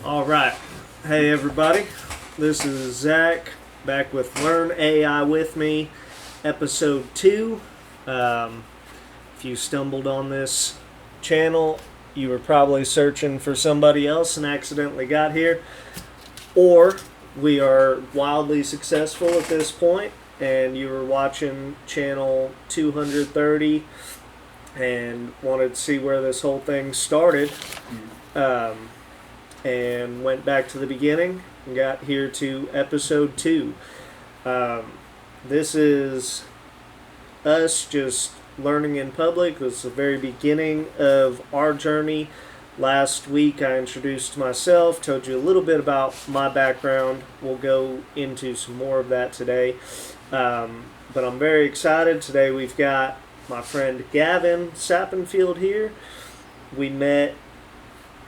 All right. Hey, everybody. This is Zach back with Learn AI with Me, episode 2. If you stumbled on this channel, you were probably searching for somebody else and accidentally got here. Or we are wildly successful at this point and you were watching channel 230 and wanted to see where this whole thing started. And went back to the beginning and got here to episode 2. This is us just learning in public. This is the very beginning of our journey. Last week I introduced myself, told you a little bit about my background. We'll go into some more of that today. But I'm very excited. Today we've got my friend Gavin Sappenfield here. We met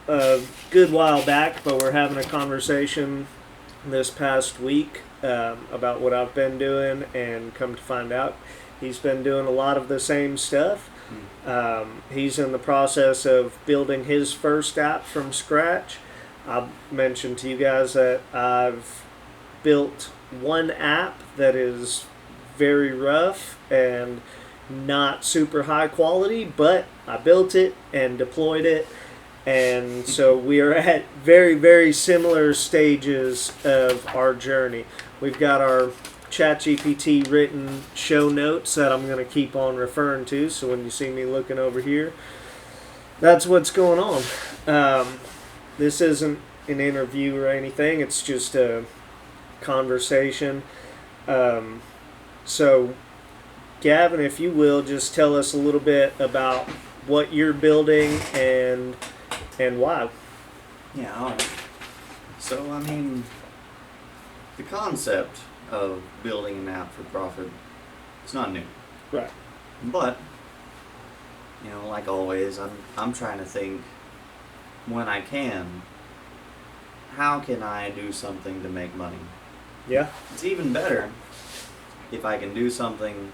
a good while back, but we're having a conversation this past week about what I've been doing, and come to find out he's been doing a lot of the same stuff. He's in the process of building his first app from scratch. I mentioned to you guys that I've built one app that is very rough and not super high quality, but I built it and deployed it. And so we are at very, very similar stages of our journey. We've got our ChatGPT written show notes that I'm going to keep on referring to. So when you see me looking over here, that's what's going on. This isn't an interview or anything. It's just a conversation. So Gavin, if you will, just tell us a little bit about what you're building and why. Yeah, all right. So, the concept of building an app for profit is not new. Right. But, like always, I'm trying to think, when I can, how can I do something to make money? Yeah. It's even better if I can do something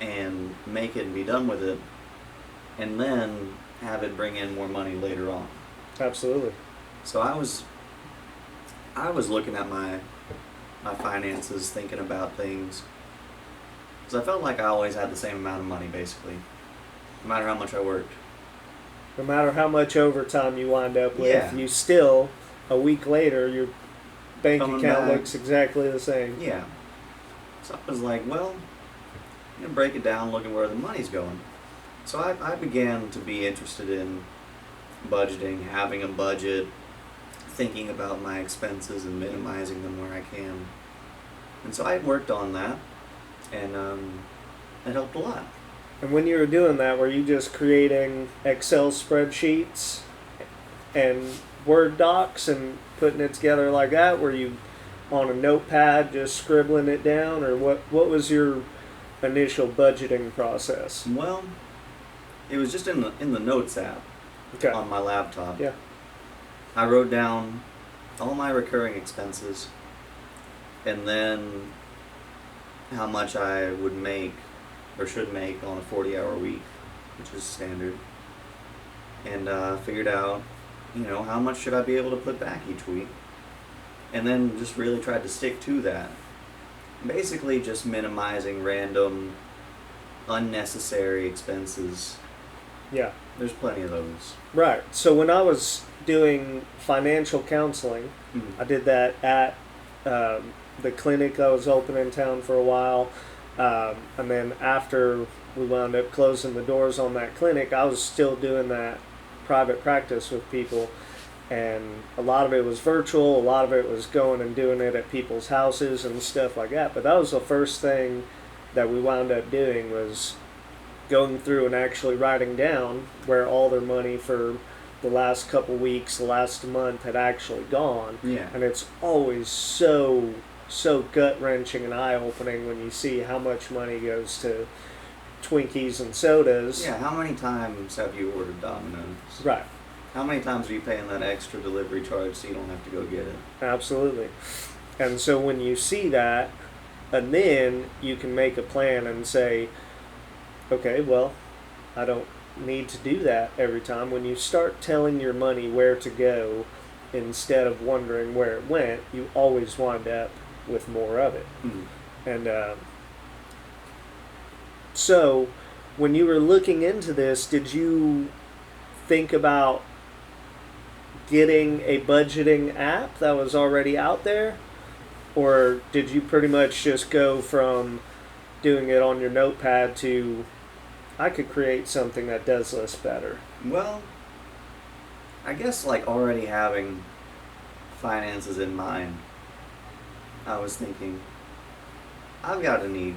and make it and be done with it, and then have it bring in more money later on. Absolutely. So I was looking at my finances, thinking about things, because I felt like I always had the same amount of money, basically, no matter how much I worked. No matter how much overtime you wind up with, Yeah. you still, a week later, your bank Coming account back. looks exactly the same. Yeah. So I was like, well, I'm going to break it down, look at where the money's going. So I began to be interested in budgeting, having a budget, thinking about my expenses and minimizing them where I can. And so I worked on that, and it helped a lot. And when you were doing that, were you just creating Excel spreadsheets and Word docs and putting it together like that? Were you on a notepad just scribbling it down, or what was your initial budgeting process? Well, it was just in the Notes app. Okay. On my laptop. Yeah. I wrote down all my recurring expenses, and then how much I would make or should make on a 40-hour week, which is standard, and figured out, how much should I be able to put back each week, and then just really tried to stick to that. Basically just minimizing random, unnecessary expenses. Yeah. There's plenty of those. Right. So when I was doing financial counseling, I did that at the clinic I was open in town for a while. And then after we wound up closing the doors on that clinic, I was still doing that private practice with people. And a lot of it was virtual. A lot of it was going and doing it at people's houses and stuff like that. But that was the first thing that we wound up doing, was going through and actually writing down where all their money for the last couple weeks, the last month had actually gone. Yeah. And it's always so gut-wrenching and eye-opening when you see how much money goes to Twinkies and sodas. Yeah, how many times have you ordered Domino's? Right. How many times are you paying that extra delivery charge so you don't have to go get it? Absolutely. And so when you see that, and then you can make a plan and say, okay, well, I don't need to do that every time. When you start telling your money where to go instead of wondering where it went, you always wind up with more of it. And so, when you were looking into this, did you think about getting a budgeting app that was already out there? Or did you pretty much just go from doing it on your notepad to, I could create something that does this better? Well, I guess like already having finances in mind, I was thinking, I've got to need,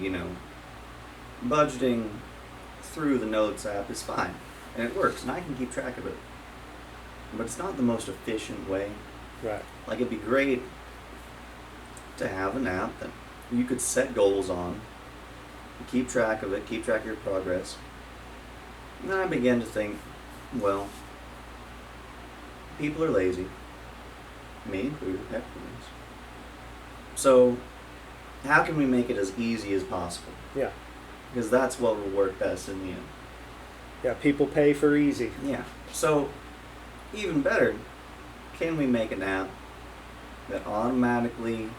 budgeting through the Notes app is fine. And it works, and I can keep track of it. But it's not the most efficient way. Right. Like, it'd be great to have an app that you could set goals on, keep track of it, keep track of your progress. And then I began to think, well, people are lazy, me included, heck, so how can we make it as easy as possible? Yeah. Because that's what will work best in the end. Yeah, people pay for easy. Yeah. So, even better, can we make an app that automatically,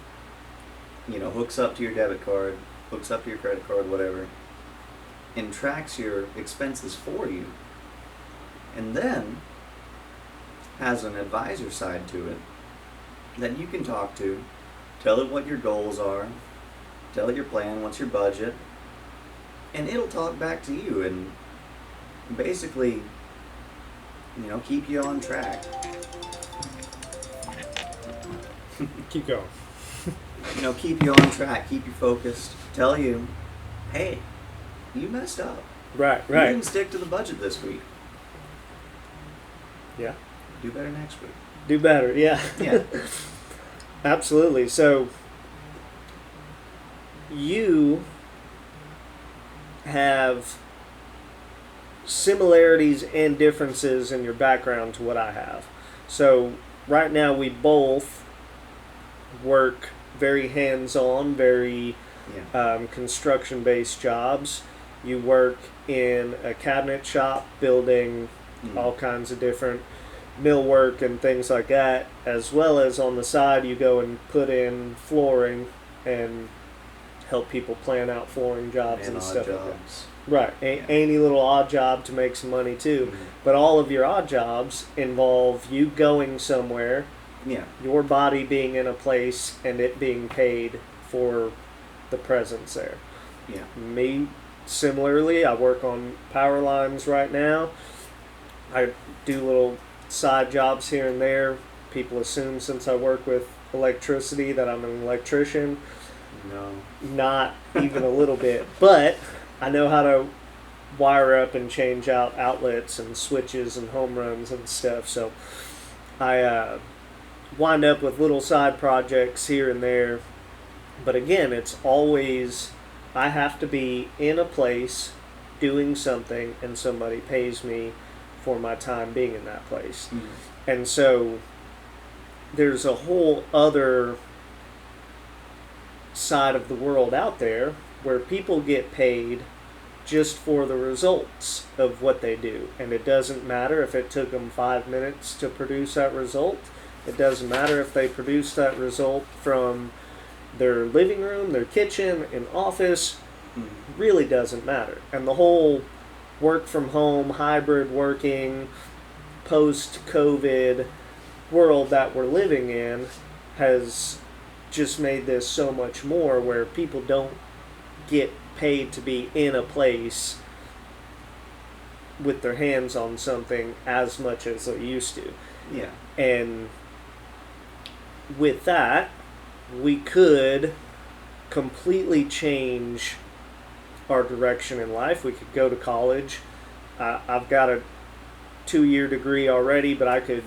hooks up to your debit card, hooks up to your credit card, whatever, and tracks your expenses for you, and then has an advisor side to it that you can talk to, tell it what your goals are, tell it your plan, what's your budget, and it'll talk back to you and basically, keep you on track. Keep going. Keep you on track, keep you focused, tell you, hey, you messed up. Right. You didn't stick to the budget this week. Yeah. Do better next week. Do better, yeah. Yeah. Absolutely. So, you have similarities and differences in your background to what I have. So, right now we both work very hands-on, very construction-based jobs. You work in a cabinet shop building all kinds of different millwork and things like that, as well as on the side you go and put in flooring and help people plan out flooring jobs and stuff like that. Right, any little odd job to make some money too. But all of your odd jobs involve you going somewhere, your body being in a place, and it being paid for the presence there. Yeah. Me, similarly, I work on power lines right now. I do little side jobs here and there. People assume since I work with electricity that I'm an electrician. No. Not even a little bit. But I know how to wire up and change out outlets and switches and home runs and stuff. So I wind up with little side projects here and there. But again, it's always, I have to be in a place doing something and somebody pays me for my time being in that place. And so there's a whole other side of the world out there where people get paid just for the results of what they do. And it doesn't matter if it took them 5 minutes to produce that result. It doesn't matter if they produce that result from their living room, their kitchen, an office. Really doesn't matter. And the whole work from home, hybrid working, post-COVID world that we're living in has just made this so much more where people don't get paid to be in a place with their hands on something as much as they used to. Yeah. And with that, we could completely change our direction in life. We could go to college. I've got a 2-year degree already, but I could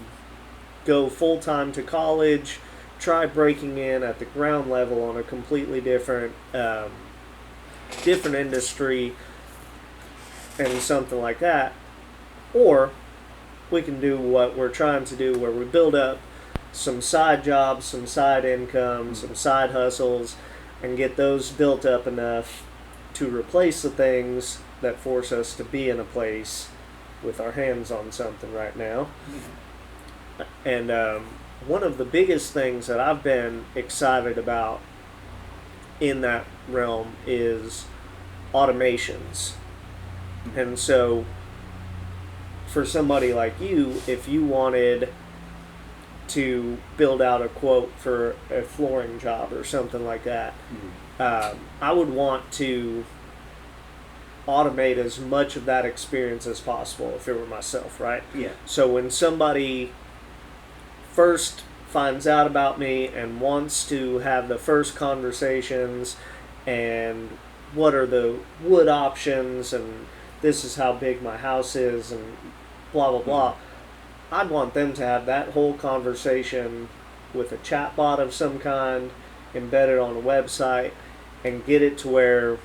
go full-time to college, try breaking in at the ground level on a completely different industry and something like that. Or we can do what we're trying to do, where we build up some side jobs, some side income, some side hustles, and get those built up enough to replace the things that force us to be in a place with our hands on something right now. And one of the biggest things that I've been excited about in that realm is automations. And so, for somebody like you, if you wanted to build out a quote for a flooring job or something like that, I would want to automate as much of that experience as possible if it were myself, right? Yeah. So when somebody first finds out about me and wants to have the first conversations and what are the wood options and this is how big my house is and blah blah blah, I'd want them to have that whole conversation with a chatbot of some kind embedded on a website and get it to where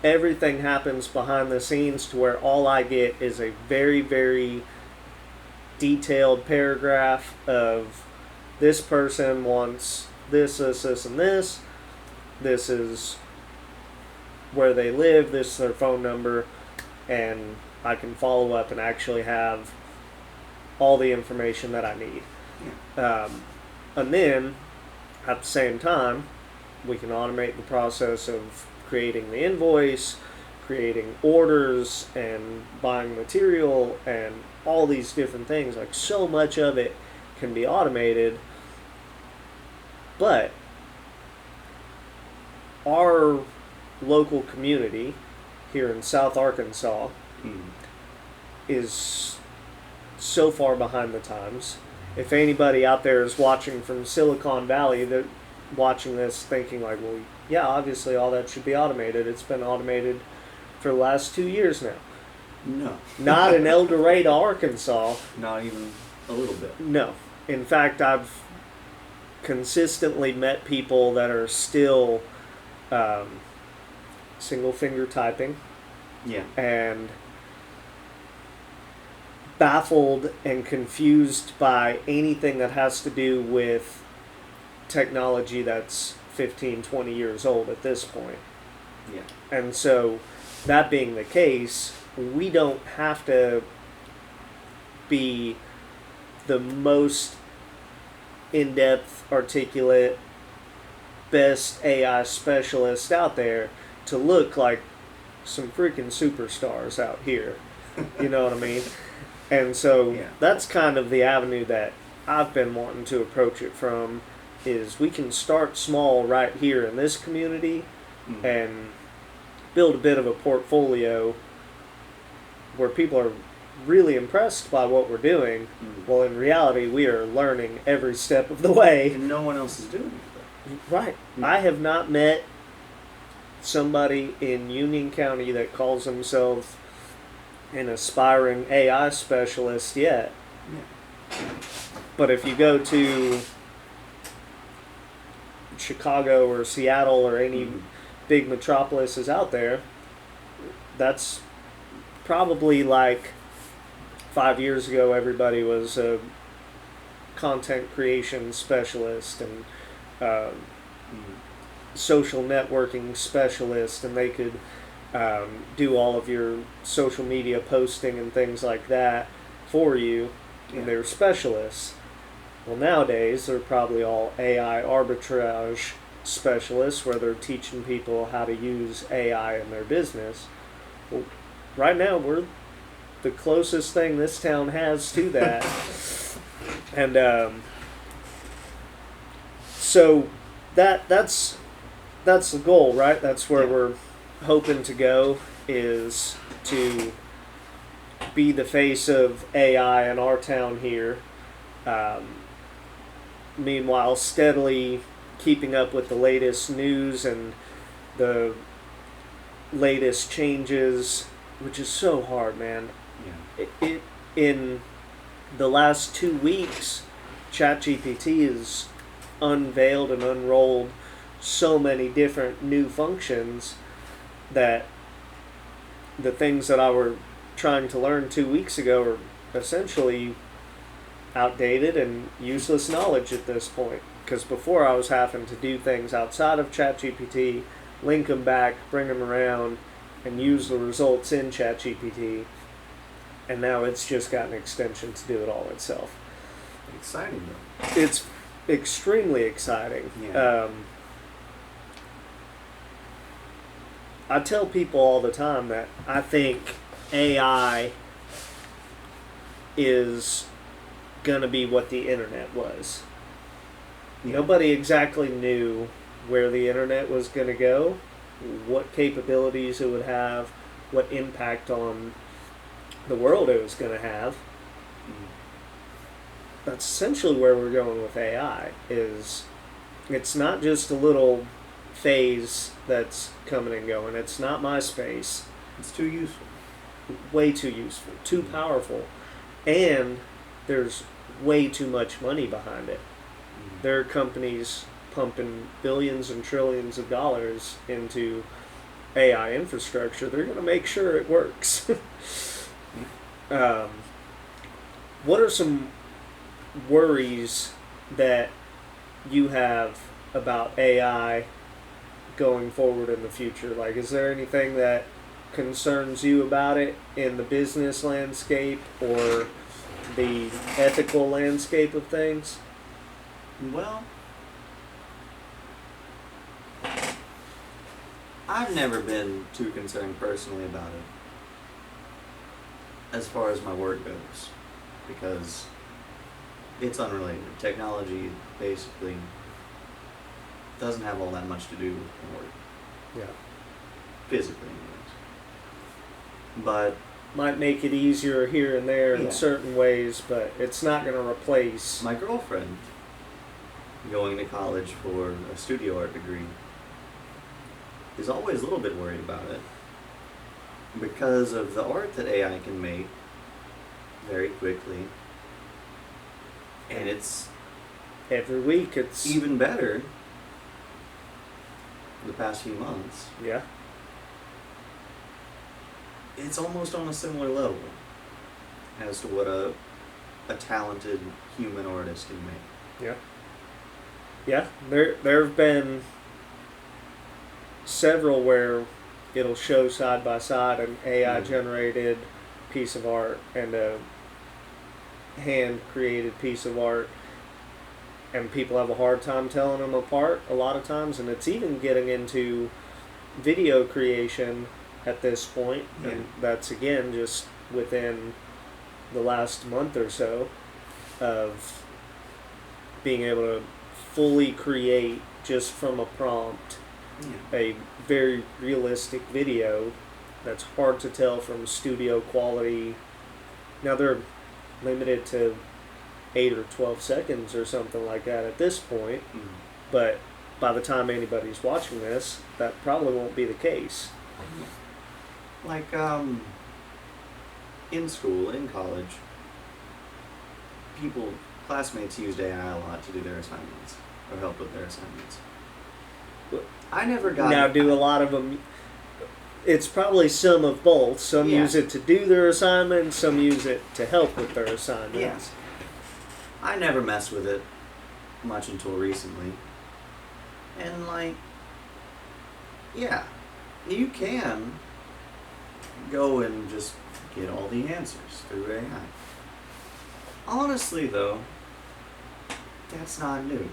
everything happens behind the scenes to where all I get is a very, very detailed paragraph of this person wants this, this, this, and this. This is where they live. This is their phone number. And I can follow up and actually have all the information that I need. And then, at the same time, we can automate the process of creating the invoice, creating orders, and buying material, and all these different things. Like, so much of it can be automated. But our local community here in South Arkansas is so far behind the times. If anybody out there is watching from Silicon Valley, they're watching this thinking like, well, yeah, obviously all that should be automated. It's been automated for the last 2 years now. No. Not in El Dorado, Arkansas. Not even a little bit. No. In fact, I've consistently met people that are still single finger typing. Yeah. And baffled and confused by anything that has to do with technology that's 15, 20 years old at this point. Yeah. And so, that being the case, we don't have to be the most in-depth, articulate, best AI specialist out there to look like some freaking superstars out here. You know what I mean? And so that's kind of the avenue that I've been wanting to approach it from, is we can start small right here in this community and build a bit of a portfolio where people are really impressed by what we're doing. Well, in reality, we are learning every step of the way. And no one else is doing it. Right. I have not met somebody in Union County that calls themselves an aspiring AI specialist yet. Yeah. But if you go to Chicago or Seattle or any big metropolises out there, that's probably like 5 years ago everybody was a content creation specialist and social networking specialist, and they could do all of your social media posting and things like that for you, and they're specialists. Well, nowadays they're probably all AI arbitrage specialists where they're teaching people how to use AI in their business. Well, right now we're the closest thing this town has to that. And so that's the goal, right? That's where we're hoping to go, is to be the face of AI in our town here. Meanwhile, steadily keeping up with the latest news and the latest changes, which is so hard, man. It in the last 2 weeks, ChatGPT has unveiled and unrolled so many different new functions that the things that I were trying to learn 2 weeks ago are essentially outdated and useless knowledge at this point. Because before I was having to do things outside of ChatGPT, link them back, bring them around, and use the results in ChatGPT. And now it's just got an extension to do it all itself. Exciting though. It's extremely exciting. Yeah. I tell people all the time that I think AI is going to be what the internet was. Yeah. Nobody exactly knew where the internet was going to go, what capabilities it would have, what impact on the world it was going to have. That's essentially where we're going with AI. Is it's not just a little phase that's coming and going. It's not MySpace. It's too useful. Way too useful, too powerful, and there's way too much money behind it. There are companies pumping billions and trillions of dollars into AI infrastructure. They're going to make sure it works. What are some worries that you have about AI going forward in the future? Like, is there anything that concerns you about it in the business landscape or the ethical landscape of things? Well, I've never been too concerned personally about it as far as my work goes, because it's unrelated. Technology basically doesn't have all that much to do with my work. Yeah. Physically, anyways. But Might make it easier here and there Yeah. in certain ways, but it's not going to replace. my girlfriend, going to college for a studio art degree, is always a little bit worried about it because of the art that AI can make very quickly. And it's Every week it's. even better the past few months. Yeah. It's almost on a similar level as to what a talented human artist can make. Yeah. Yeah. There have been several where it'll show side by side an AI generated piece of art and a hand created piece of art, and people have a hard time telling them apart a lot of times, and it's even getting into video creation at this point, and that's again just within the last month or so of being able to fully create just from a prompt a very realistic video that's hard to tell from studio quality. Now they're limited to 8 or 12 seconds or something like that at this point, but by the time anybody's watching this, that probably won't be the case. Like, in school, in college, classmates used AI a lot to do their assignments, or help with their assignments. I never got... Now, do a lot of them... It's probably some of both. Some use it to do their assignments, some use it to help with their assignments. Yes. I never messed with it much until recently. And, like, yeah, you can go and just get all the answers through AI. Honestly, though, that's not new.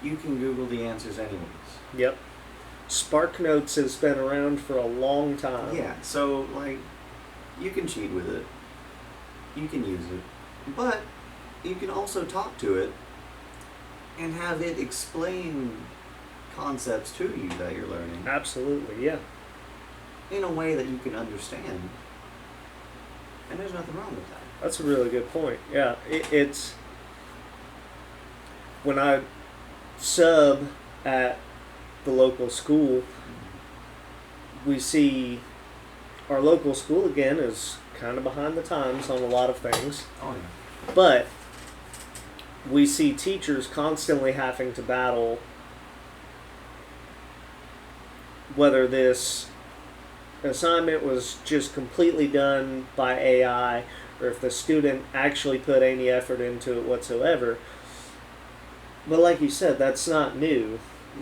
You can Google the answers anyways. Yep. SparkNotes has been around for a long time. Yeah, so, like, you can cheat with it. You can use it. But you can also talk to it and have it explain concepts to you that you're learning Absolutely, yeah. in a way that you can understand. And there's nothing wrong with that. That's a really good point. Yeah, it's... When I sub at the local school, we see our local school again is kind of behind the times on a lot of things, Oh, yeah. but we see teachers constantly having to battle whether this assignment was just completely done by AI or if the student actually put any effort into it whatsoever. But like you said, that's not new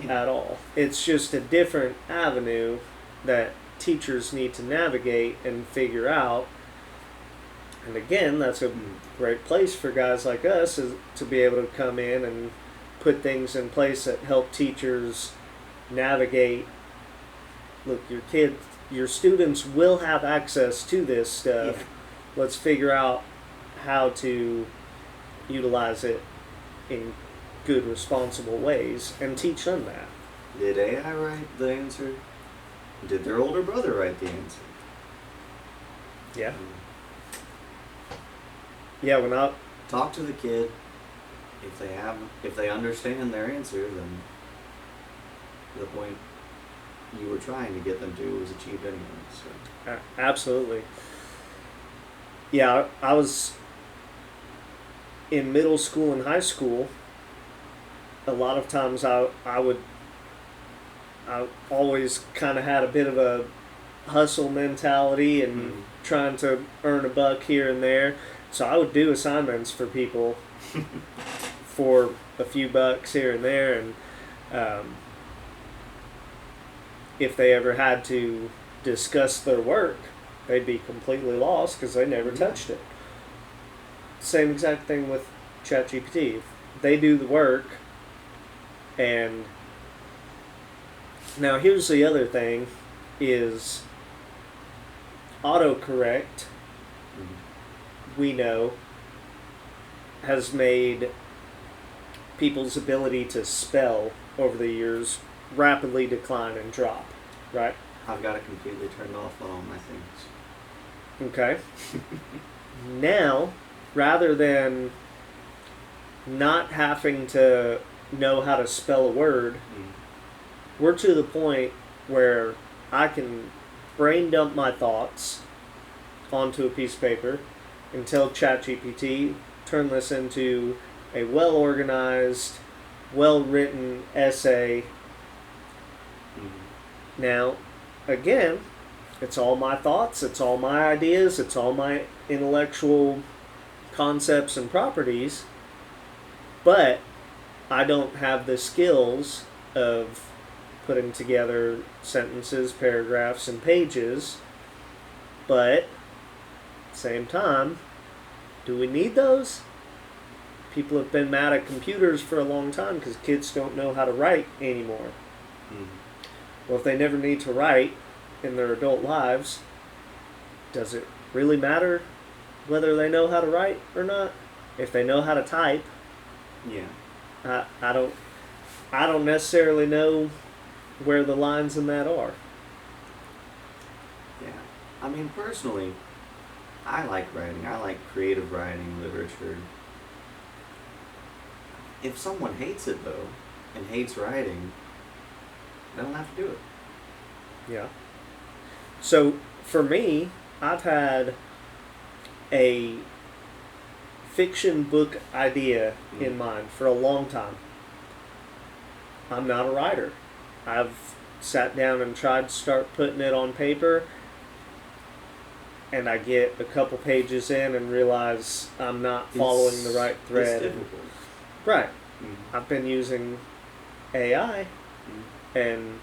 at all. It's just a different avenue that teachers need to navigate and figure out. And again, that's a great place for guys like us is to be able to come in and put things in place that help teachers navigate. Look, your students will have access to this stuff. Yeah. Let's figure out how to utilize it in good, responsible ways and teach them that. Did AI write the answer? Did their older brother write the answer? Yeah. Yeah, when I Talk to the kid. If they understand their answer, then the point you were trying to get them to was achieved anyway. So. Absolutely. Yeah, I was in middle school and high school. A lot of times I always kind of had a bit of a hustle mentality and trying to earn a buck here and there. So I would do assignments for people for a few bucks here and there, and if they ever had to discuss their work, they'd be completely lost because they never touched it. Same exact thing with ChatGPT. If they do the work, and now here's the other thing, is autocorrect, we know, has made people's ability to spell over the years rapidly decline and drop, right? I've got it completely turned off on all my things. Okay. Now, rather than not having to know how to spell a word, we're to the point where I can brain dump my thoughts onto a piece of paper and tell ChatGPT, turn this into a well-organized, well-written essay. Now, again, it's all my thoughts, it's all my ideas, it's all my intellectual concepts and properties, but I don't have the skills of putting together sentences, paragraphs, and pages. But at the same time, do we need those? People have been mad at computers for a long time because kids don't know how to write anymore. Well, if they never need to write in their adult lives, does it really matter whether they know how to write or not? If they know how to type, Yeah. I don't necessarily know where the lines in that are. Yeah. I mean, personally, I like writing. I like creative writing, literature. If someone hates it, though, and hates writing, they don't have to do it. Yeah. So for me, I've had a fiction book idea in mind for a long time. I'm not a writer. I've sat down and tried to start putting it on paper, and I get a couple pages in and realize I'm not following the right thread. It's difficult. Right. I've been using AI, and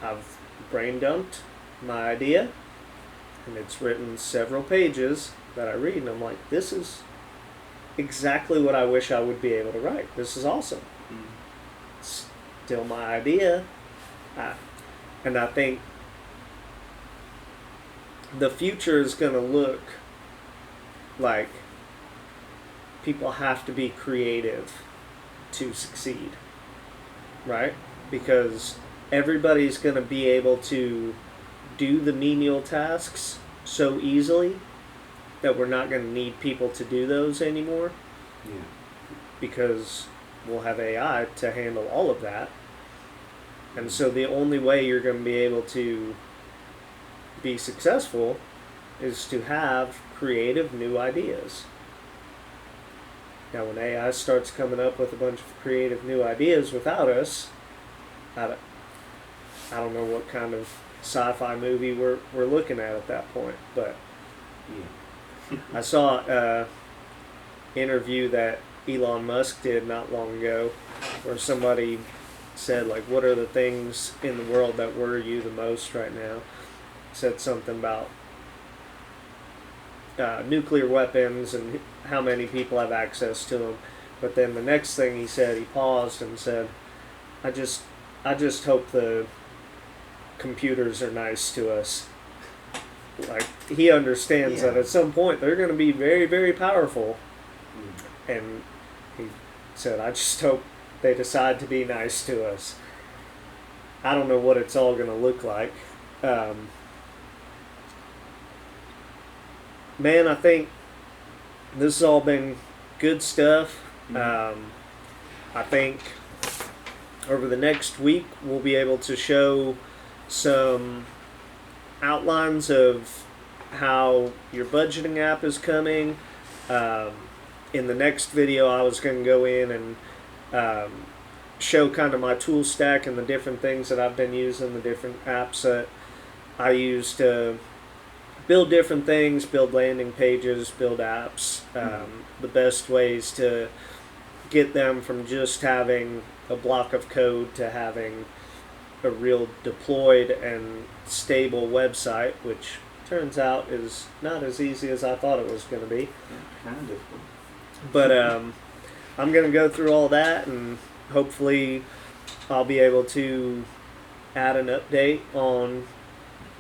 I've brain dumped my idea, and it's written several pages that I read, and I'm like, this is exactly what I wish I would be able to write. This is awesome. It's still my idea. And I think the future is going to look like people have to be creative to succeed, right? Because everybody's going to be able to do the menial tasks so easily that we're not going to need people to do those anymore. Yeah. Because we'll have AI to handle all of that. And so the only way you're going to be able to be successful is to have creative new ideas. Now, when AI starts coming up with a bunch of creative new ideas without us, I don't know what kind of sci-fi movie we're looking at that point. But I saw an interview that Elon Musk did not long ago where somebody said, like, what are the things in the world that worry you the most right now? Said something about nuclear weapons and how many people have access to them. But then the next thing he said, he paused and said, I just hope the computers are nice to us. Like, he understands that at some point they're going to be very, very powerful. And he said, I just hope they decide to be nice to us. I don't know what it's all going to look like. Man, I think this has all been good stuff. I think over the next week we'll be able to show some outlines of how your budgeting app is coming. In the next video I was going to go in and show kind of my tool stack and the different things that I've been using, the different apps that I use to build different things, build landing pages, build apps, the best ways to get them from just having a block of code to having a real deployed and stable website, which turns out is not as easy as I thought it was going to be. Kind of difficult. But I'm going to go through all that, and hopefully I'll be able to add an update on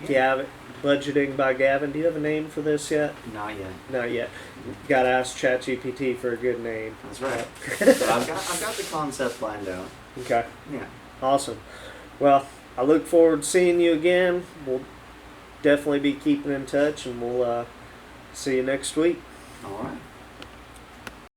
Gavin, budgeting by Gavin. Do you have a name for this yet? Not yet. Not yet. Got to ask ChatGPT for a good name. That's right. But I've got the concept lined out. Okay. Yeah. Awesome. Well, I look forward to seeing you again. We'll definitely be keeping in touch, and we'll see you next week. All right.